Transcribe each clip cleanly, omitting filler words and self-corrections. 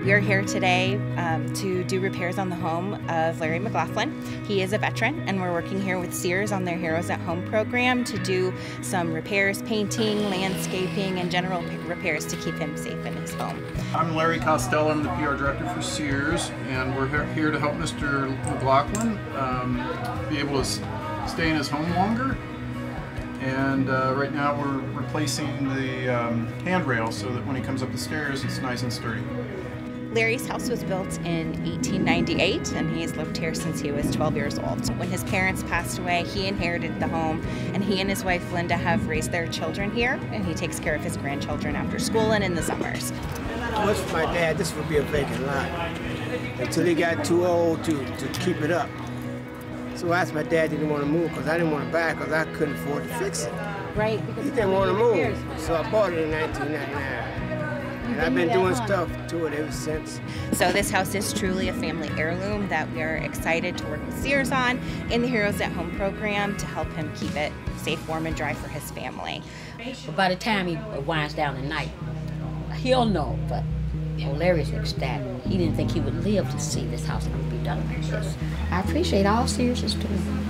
We are here today to do repairs on the home of Larry McLaughlin. He is a veteran, and we're working here with Sears on their Heroes at Home program to do some repairs, painting, landscaping, and general repairs to keep him safe in his home. I'm Larry Costello. I'm the PR director for Sears, and we're here to help Mr. McLaughlin be able to stay in his home longer. And right now we're replacing the handrail so that when he comes up the stairs it's nice and sturdy. Larry's house was built in 1898, and he's lived here since he was 12 years old. When his parents passed away, he inherited the home, and he and his wife Linda have raised their children here, and he takes care of his grandchildren after school and in the summers. Once for my dad, this would be a vacant lot until he got too old to keep it up. So I asked my dad, didn't want to move because I didn't want to buy it because I couldn't afford to fix it. Right. He didn't want to move, so I bought it in 1999. And I've been doing stuff to it ever since. So this house is truly a family heirloom that we are excited to work with Sears on in the Heroes at Home program to help him keep it safe, warm, and dry for his family. But by the time he winds down at night, he'll know, but Larry's ecstatic. He didn't think he would live to see this house ever be done like this. I appreciate all Sears is doing.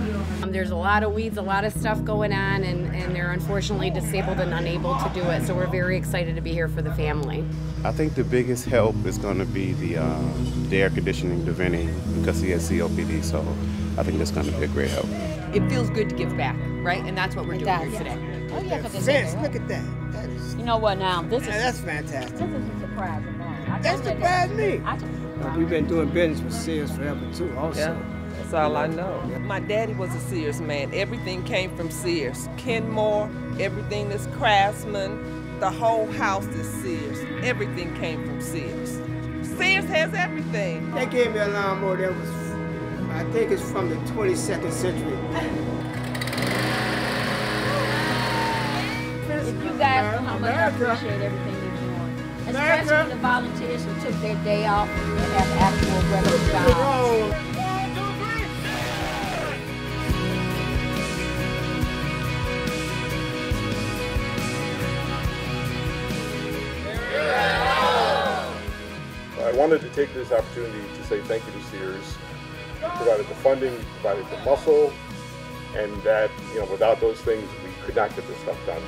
There's a lot of weeds, a lot of stuff going on, and they're unfortunately disabled and unable to do it, so we're very excited to be here for the family. I think the biggest help is going to be the air conditioning, the venting, because he has COPD, so I think that's going to be a great help. It feels good to give back, right? And that's what we're doing here today. Oh, yeah, Fence, look at that. That is, you know what now? that's fantastic. This is a surprise of mine. That surprised me. I We've been doing business with Sears forever too, also. Yeah, that's all I know. My daddy was a Sears man. Everything came from Sears. Kenmore, everything is Craftsman. The whole house is Sears. Everything came from Sears. Sears has everything. They gave me a lawnmower that was, I think it's from the 22nd century. If you guys know how much I appreciate everything you're doing, especially the volunteers who took their day off and have actual regular jobs. I wanted to take this opportunity to say thank you to Sears. You provided the funding, provided the muscle, and that, without those things, we could not get this stuff done.